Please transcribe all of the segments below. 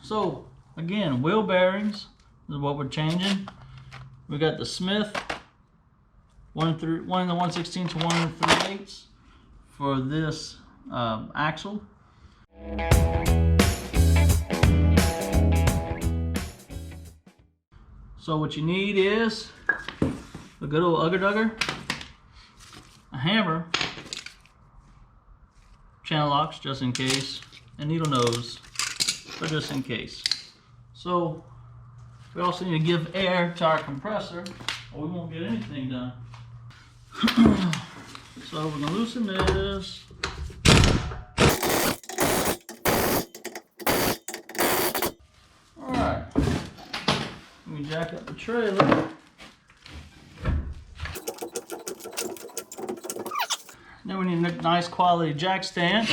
So again, wheel bearings is what we're changing. We got the Smith 1 1/16 to 1 3/8 for this axle. So what you need is a good old ugger-dugger, a hammer, channel locks just in case, and needle nose for just in case. So we also need to give air to our compressor or we won't get anything done. So we're gonna loosen this. Alright. We jack up the trailer. Then we need a nice quality jack stand.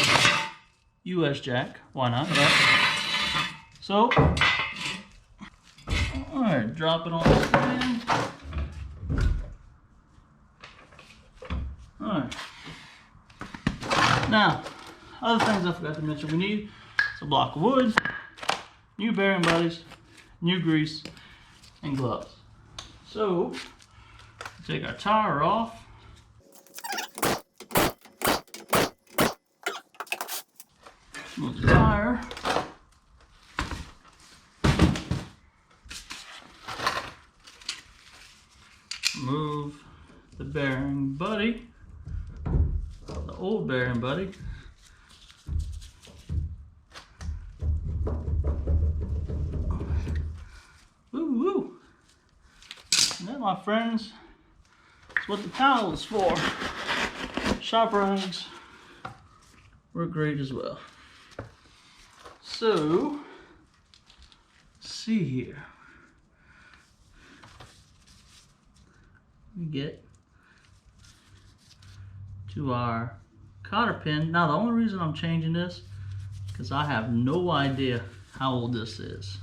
US jack, why not? Right? So, alright, drop it on the stand. Alright. Now, other things I forgot to mention. We need a block of wood, new bearing buddies, new grease, and gloves. So, take our tire off. Move the tire. Move the bearing buddy, the old bearing buddy. Woo woo! And that, my friends, is what the towel is for. Shop rags work great as well. So, let's see here. We get to our cotter pin. Now the only reason I'm changing this because I have no idea how old this is.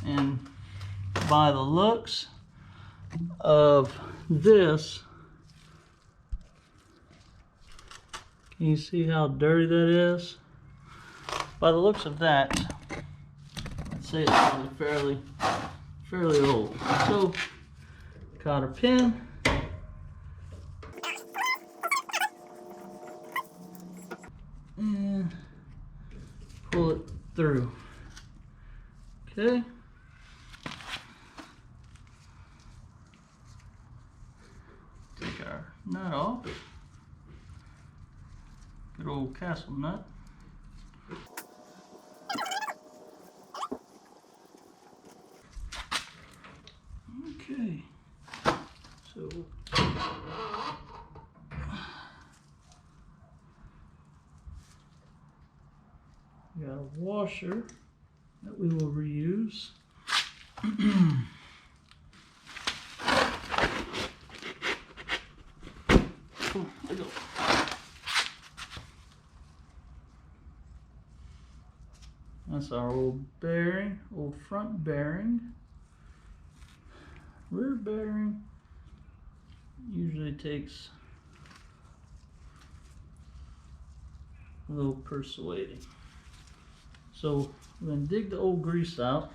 And by the looks of this, can you see how dirty that is? By the looks of that, I'd say it's probably fairly old. So, cotter pin. And pull it through. Okay. Take our nut off. Good old castle nut. Okay. So we got a washer that we will reuse. Cool, there we go. That's our old bearing, old front bearing. Rear bearing usually takes a little persuading. So we're going to dig the old grease out.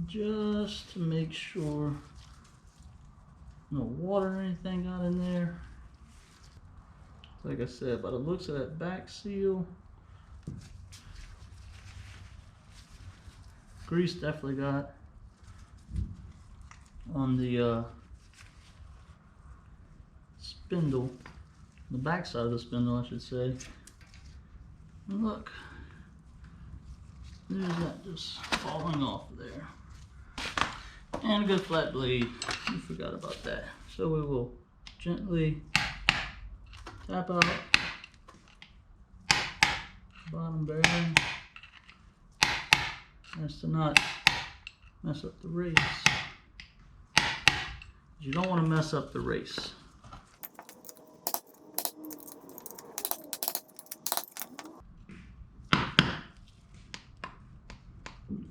Just to make sure no water or anything got in there. Like I said, by the looks of that back seal, grease definitely got on the spindle, the back side of the spindle I should say. And look, there's that just falling off there. And a good flat blade, we forgot about that. So we will gently tap out bottom bearing. That's to not mess up the race. You don't want to mess up the race.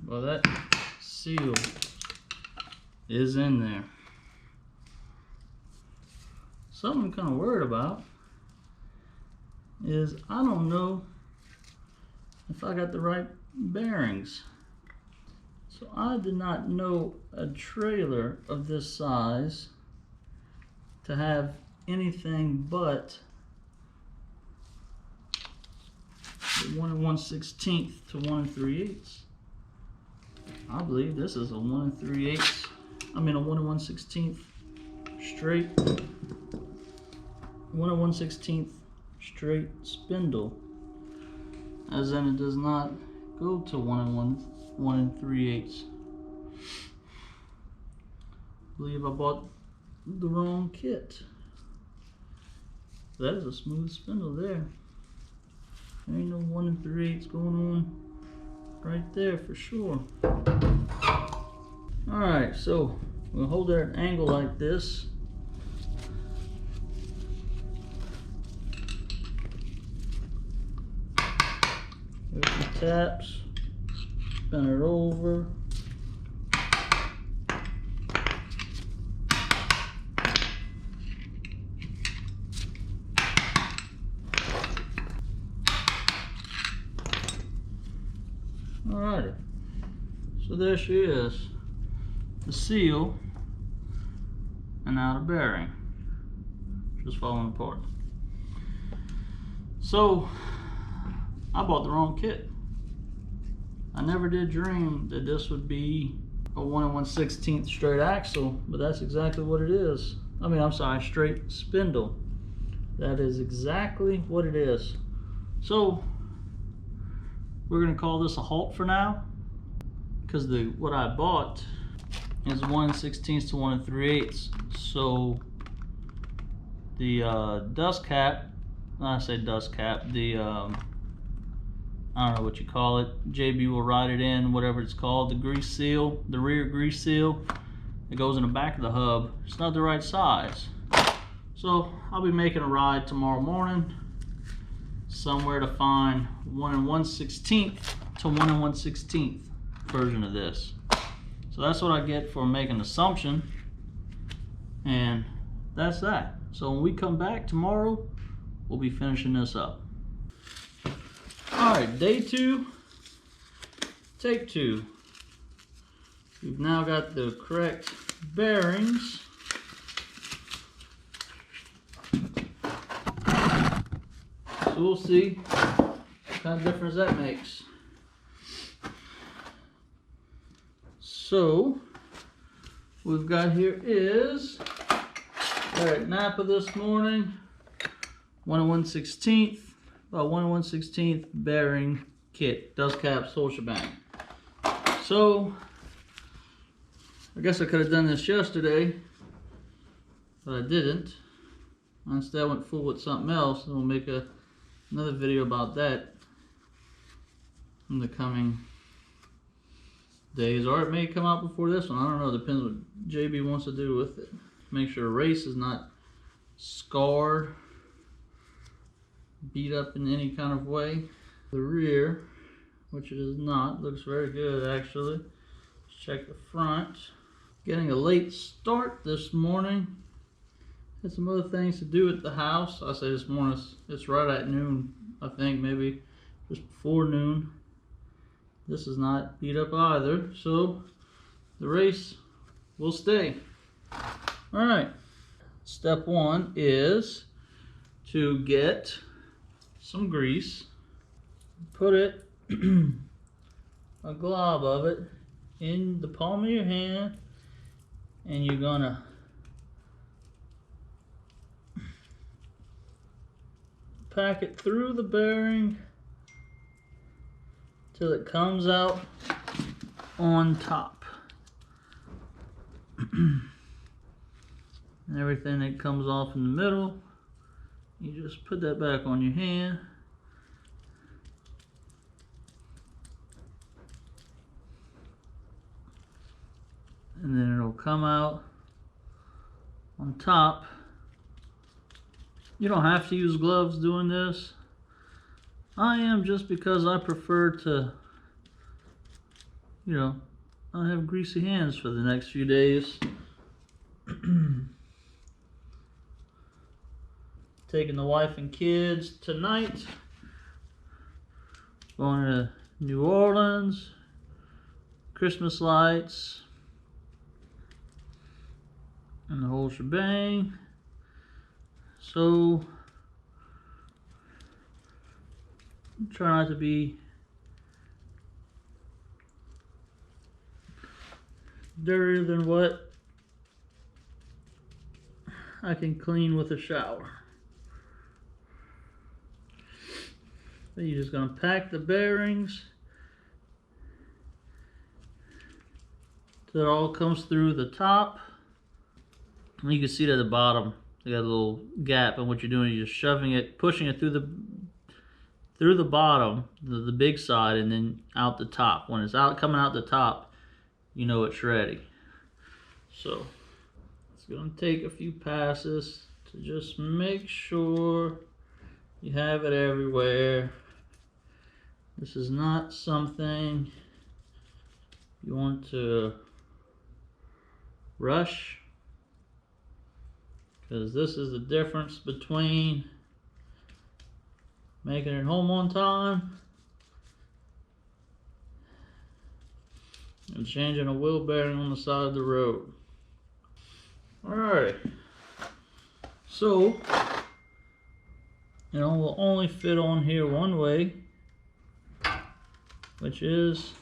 Well, that seal is in there. Something I'm kind of worried about is I don't know if I got the right bearings. So I did not know a trailer of this size to have anything but the 1 1/16 to 1 3/8. I believe this is a 1 3/8. I mean a 1 1/16 straight. 1 1/16 straight spindle. As in it does not go to 1 3/8. I believe I bought the wrong kit. That is a smooth spindle there. There ain't no 1 3/8 going on right there for sure. Alright, so we'll hold that at an angle like this. There's the taps. Spin it over. Alrighty, so there she is, the seal, and now the bearing, just falling apart. So, I bought the wrong kit. I never did dream that this would be a 1 1/16 straight axle, but that's exactly what it is. I mean, I'm sorry, straight spindle. That is exactly what it is. So, we're gonna call this a halt for now, because what I bought is 1 1/16 to 1 3/8. So the dust cap, I say dust cap, the I don't know what you call it. JB will write it in, whatever it's called, the grease seal, the rear grease seal. It goes in the back of the hub. It's not the right size. So I'll be making a ride tomorrow morning, somewhere to find 1 1/16 to 1 1/16 version of this. So that's what I get for making an assumption, and that's that. So when we come back tomorrow, we'll be finishing this up. Alright, day 2, take 2. We've now got the correct bearings. So we'll see what kind of difference that makes. So, we've got here is, alright, Napa this morning, 1 1/16, about 1 1/16 bearing kit, dust caps, whole shebang. So, I guess I could have done this yesterday, but I didn't. Instead I went full with something else, and we'll make another video about that in the coming days, or it may come out before this one. I don't know, depends what JB wants to do with it. Make sure the race is not scarred, beat up in any kind of way. The rear, which it is not, looks very good actually. Let's check the front. Getting a late start this morning. Had some other things to do at the house. I say this morning, it's right at noon, I think, maybe just before noon. This is not beat up either, so the race will stay. Alright, step 1 is to get some grease, put it, a glob of it, in the palm of your hand, and you're gonna pack it through the bearing till it comes out on top. And everything that comes off in the middle, you just put that back on your hand. And then it'll come out on top. You don't have to use gloves doing this. I am, just because I prefer to, you know, I have greasy hands for the next few days. taking the wife and kids tonight. Going to New Orleans. Christmas lights. And the whole shebang. So, try not to be dirtier than what I can clean with a shower. Then you're just going to pack the bearings till it all comes through the top. And you can see it at the bottom. They got a little gap, and what you're doing is you're shoving it, pushing it through the bottom, the big side, and then out the top. When it's coming out the top, you know it's ready. So it's going to take a few passes to just make sure you have it everywhere. This is not something you want to rush, because this is the difference between making it home on time and changing a wheel bearing on the side of the road. Alright, so it will only fit on here one way, which is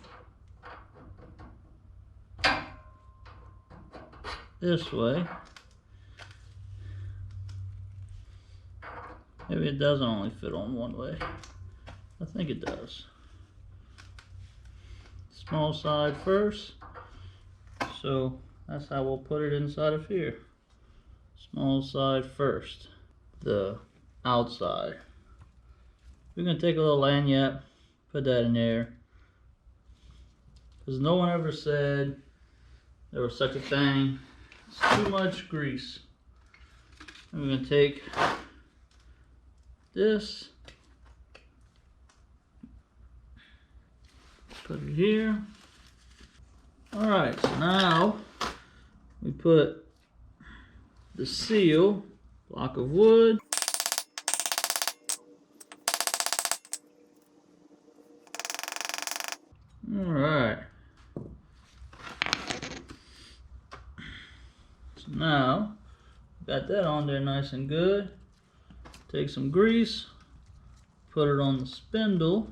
this way. Maybe it doesn't only fit on one way. I think it does. Small side first. So that's how we'll put it inside of here. Small side first. The outside. We're going to take a little lanyard, put that in there. Because no one ever said there was such a thing. It's too much grease. And we're going to take this, put it here. Alright, so now we put the seal, block of wood. Alright. So now, got that on there nice and good. Take some grease, put it on the spindle.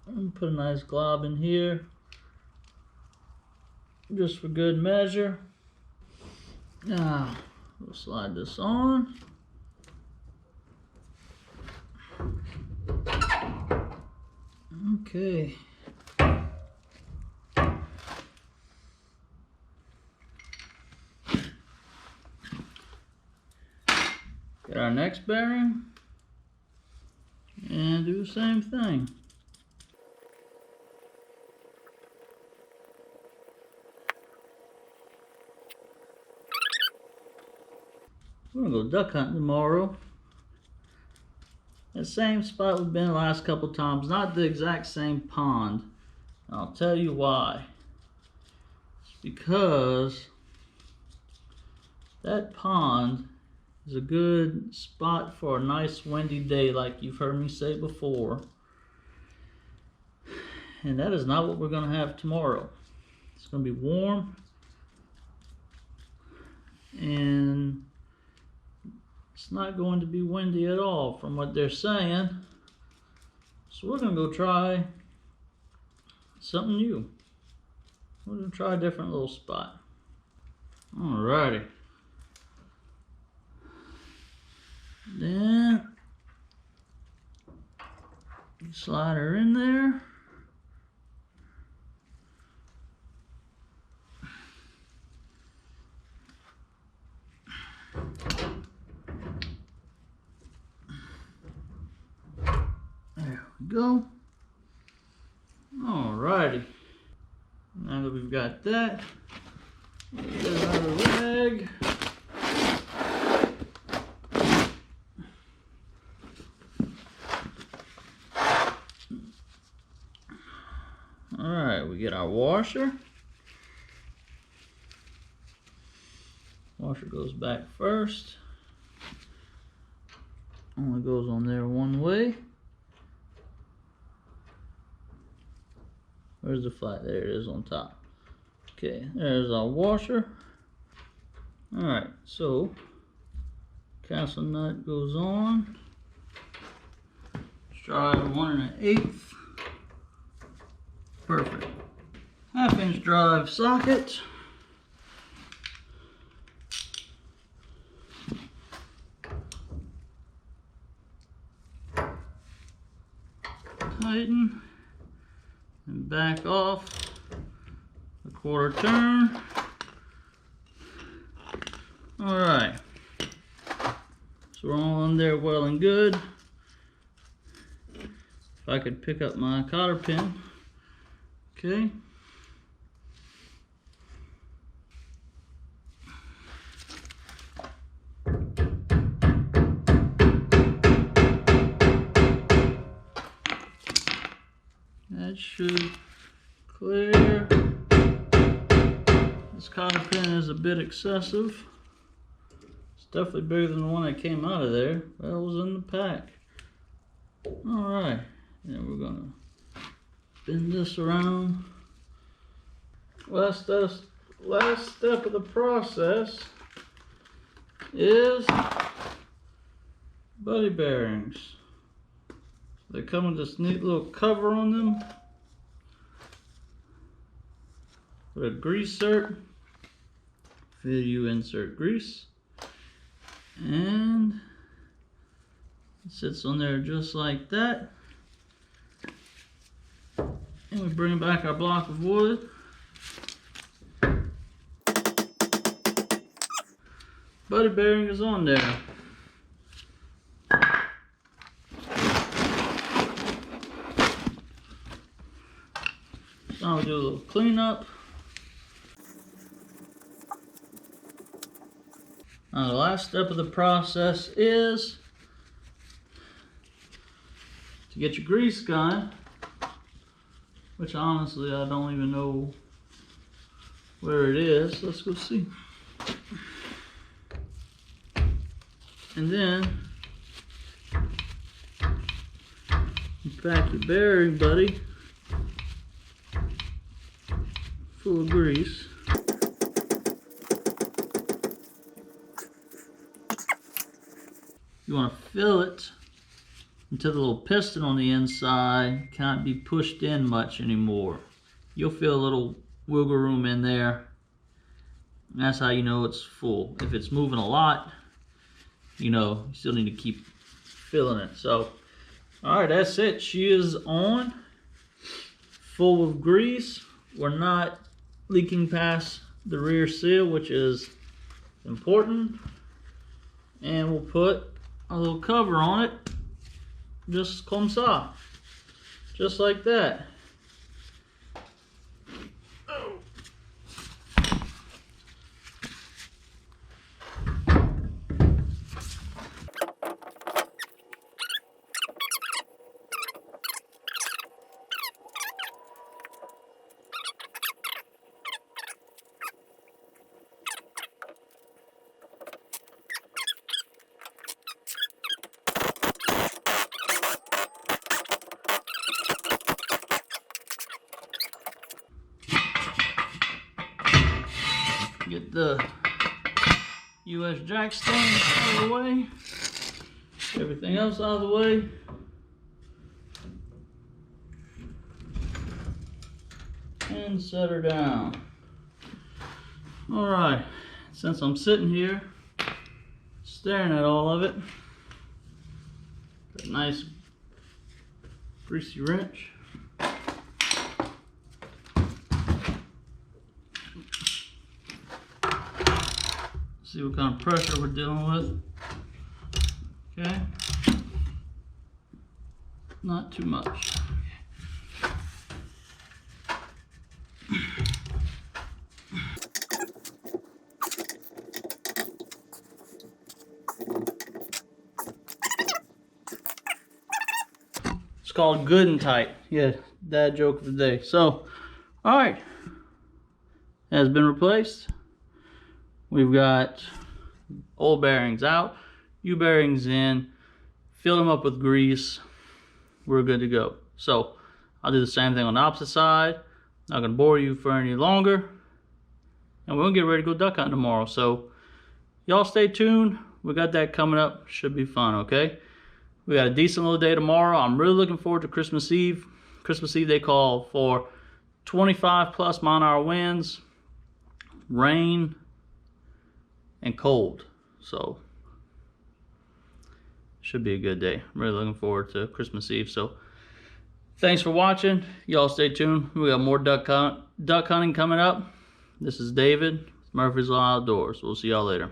And put a nice glob in here, just for good measure. Now, we'll slide this on. Okay. Get our next bearing and do the same thing. We're gonna go duck hunting tomorrow. The same spot we've been the last couple times, not the exact same pond. I'll tell you why. It's because that pond is a good spot for a nice windy day, like you've heard me say before. And that is not what we're going to have tomorrow. It's going to be warm, and it's not going to be windy at all from what they're saying. So we're going to go try something new. We're going to try a different little spot. Alrighty. Then you slide her in there. There we go. Alrighty. Now that we've got that, get another rag. Alright. Alright, we get our washer. Washer goes back first. Only goes on there one way. Where's the flat? There it is on top. Okay, there's our washer. Alright, so castle nut goes on. Drive 1 1/8. Perfect. 1/2 inch drive socket. Tighten and back off a 1/4 turn. Alright, so we're all in there well and good. If I could pick up my cotter pin, okay. That should clear. This cotter pin is a bit excessive. It's definitely bigger than the one that came out of there. That was in the pack. Alright, and we're gonna bend this around. Last step of the process is buddy bearings. They come with this neat little cover on them with a grease cert. You insert grease, and it sits on there just like that. And we bring back our block of wood. Buddy bearing is on there. So now we do a little cleanup. Now the last step of the process is to get your grease gun, which honestly I don't even know where it is. Let's go see. And then you pack your bearing, buddy, full of grease. You want to fill it until the little piston on the inside can't be pushed in much anymore. You'll feel a little wiggle room in there. And that's how you know it's full. If it's moving a lot, you know, you still need to keep filling it. So, alright, that's it. She is on, full of grease. We're not leaking past the rear seal, which is important. And we'll put a little cover on it, just comme ça, just like that. Get the US jack stand out of the way, everything else out of the way. And set her down. Alright, since I'm sitting here staring at all of it, got a nice greasy wrench. See what kind of pressure we're dealing with. Okay, not too much. It's called good and tight. Yeah, dad joke of the day. So All right, has been replaced. We've got old bearings out, new bearings in, filled them up with grease. We're good to go. So I'll do the same thing on the opposite side. Not gonna bore you for any longer. And we're gonna get ready to go duck hunting tomorrow. So y'all stay tuned. We got that coming up. Should be fun, okay? We got a decent little day tomorrow. I'm really looking forward to Christmas Eve. Christmas Eve they call for 25+ mile-an-hour winds, rain, and cold. So should be a good day. I'm really looking forward to Christmas Eve. So thanks for watching. Y'all stay tuned. We got more duck hunting coming up. This is David, Murphy's Law Outdoors. We'll see y'all later.